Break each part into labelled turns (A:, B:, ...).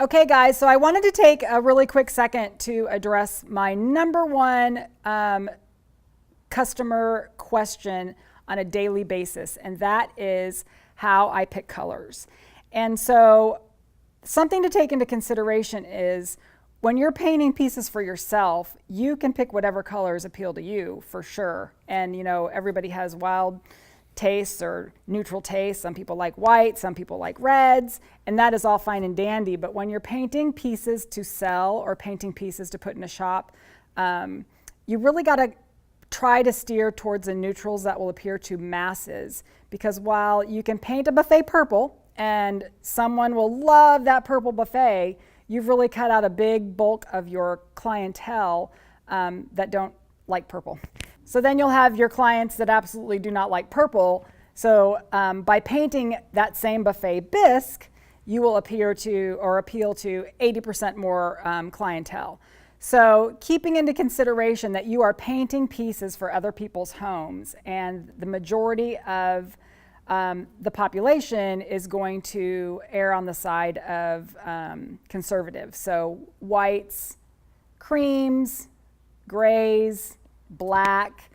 A: Okay, guys, so I wanted to take a really quick second to address my number one customer question on a daily basis, and that is how I pick colors. And so something to take into consideration is when you're painting pieces for yourself, you can pick whatever colors appeal to you for sure. And everybody has wild tastes or neutral tastes. Some people like white, some people like reds, and that is all fine and dandy. But when you're painting pieces to sell or painting pieces to put in a shop, you really got to try to steer towards the neutrals that will appear to masses, because while you can paint a buffet purple and someone will love that purple buffet, you've really cut out a big bulk of your clientele that don't like purple. So then you'll have your clients that absolutely do not like purple. So by painting that same buffet bisque, you will appeal to 80% more clientele. So keeping into consideration that you are painting pieces for other people's homes, and the majority of the population is going to err on the side of conservative. So whites, creams, grays, black,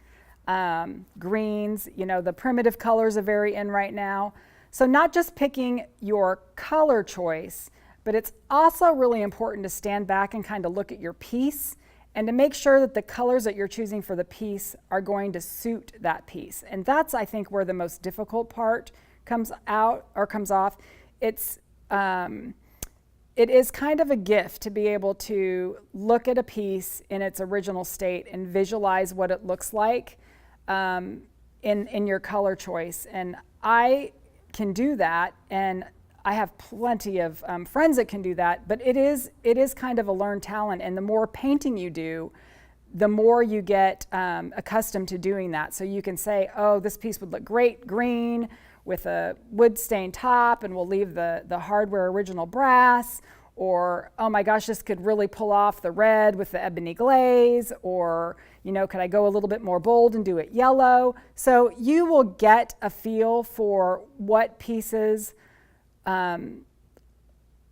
A: greens, the primitive colors are very in right now. So not just picking your color choice, but it's also really important to stand back and kind of look at your piece and to make sure that the colors that you're choosing for the piece are going to suit that piece. And that's, I think, where the most difficult part comes out or comes off. It is kind of a gift to be able to look at a piece in its original state and visualize what it looks like in your color choice. And I can do that, and I have plenty of friends that can do that, but it is kind of a learned talent, and the more painting you do, the more you get accustomed to doing that. So you can say, oh, this piece would look great green with a wood stained top, and we'll leave the hardware original brass, or oh my gosh, this could really pull off the red with the ebony glaze, or could I go a little bit more bold and do it yellow? So you will get a feel for what pieces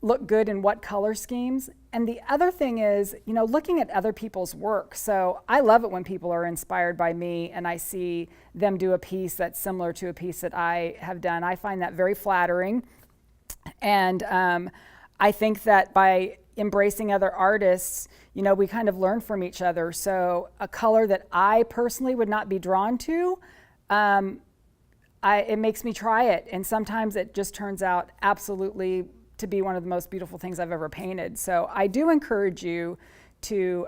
A: look good in what color schemes. And the other thing is, looking at other people's work. So I love it when people are inspired by me and I see them do a piece that's similar to a piece that I have done. I find that very flattering. And I think that by embracing other artists, we kind of learn from each other. So a color that I personally would not be drawn to, it makes me try it, and sometimes it just turns out absolutely to be one of the most beautiful things I've ever painted. So I do encourage you to,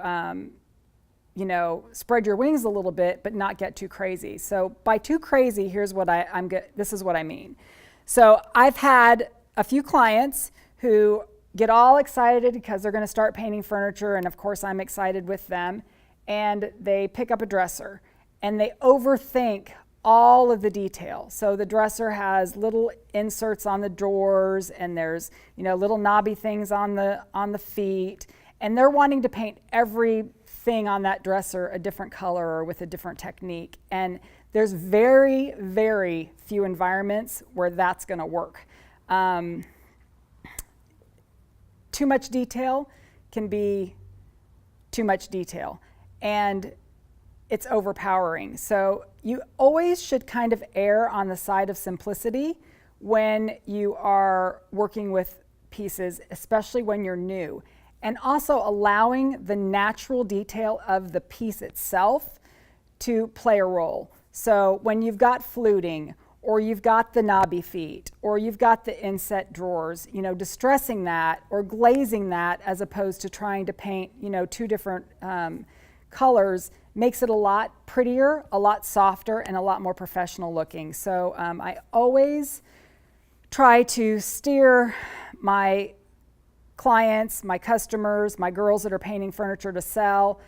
A: spread your wings a little bit, but not get too crazy. So by too crazy, here's what this is what I mean. So I've had a few clients who get all excited because they're going to start painting furniture, and of course I'm excited with them, and they pick up a dresser and they overthink all of the detail. So the dresser has little inserts on the drawers, and there's little knobby things on the feet, and they're wanting to paint everything on that dresser a different color or with a different technique. And there's very, very few environments where that's going to work. Too much detail can be too much detail, and it's overpowering. So you always should kind of err on the side of simplicity when you are working with pieces, especially when you're new, and also allowing the natural detail of the piece itself to play a role. So when you've got fluting, or you've got the knobby feet, or you've got the inset drawers, distressing that or glazing that as opposed to trying to paint, two different colors makes it a lot prettier, a lot softer, and a lot more professional looking. So I always try to steer my clients, my customers, my girls that are painting furniture to sell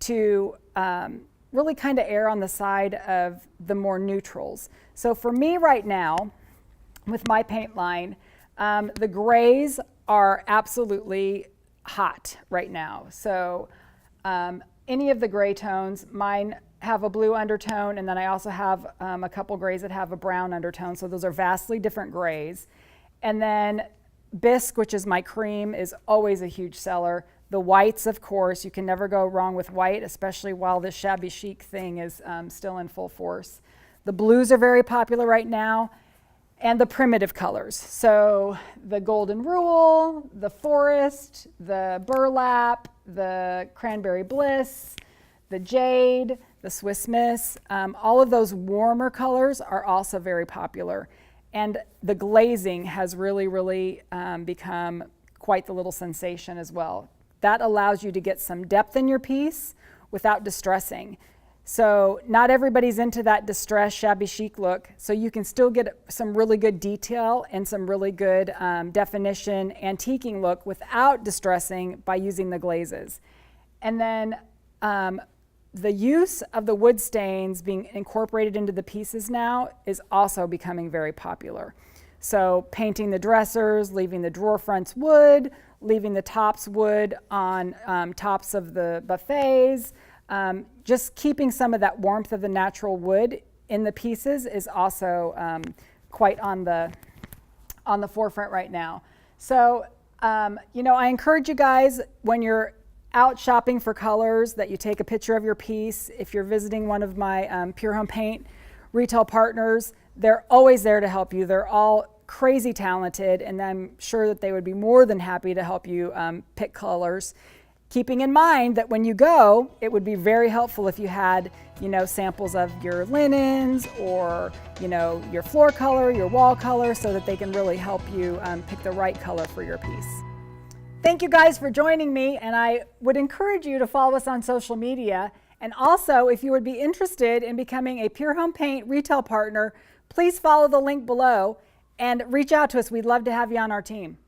A: to really kind of err on the side of the more neutrals. So for me right now, with my paint line, the grays are absolutely hot right now. So any of the gray tones, mine have a blue undertone, and then I also have a couple grays that have a brown undertone. So those are vastly different grays. And then Bisque, which is my cream, is always a huge seller. The whites, of course, you can never go wrong with white, especially while this shabby chic thing is still in full force. The blues are very popular right now, and the primitive colors. So the Golden Rule, the Forest, the Burlap, the Cranberry Bliss, the Jade, the Swiss Miss, all of those warmer colors are also very popular. And the glazing has really become quite the little sensation as well. That allows you to get some depth in your piece without distressing. So not everybody's into that distressed, shabby chic look, so you can still get some really good detail and some really good definition, antiquing look without distressing by using the glazes. And then the use of the wood stains being incorporated into the pieces now is also becoming very popular. So painting the dressers, leaving the drawer fronts wood, leaving the tops wood on tops of the buffets, just keeping some of that warmth of the natural wood in the pieces is also quite on the forefront right now. So, you know, I encourage you guys, when you're out shopping for colors, that you take a picture of your piece. If you're visiting one of my Pure Home Paint retail partners, they're always there to help you. They're all crazy talented, and I'm sure that they would be more than happy to help you pick colors. Keeping in mind that when you go, it would be very helpful if you had, you know, samples of your linens or, you know, your floor color, your wall color, so that they can really help you pick the right color for your piece. Thank you guys for joining me, and I would encourage you to follow us on social media. And also, if you would be interested in becoming a Pure Home Paint retail partner, please follow the link below and reach out to us. We'd love to have you on our team.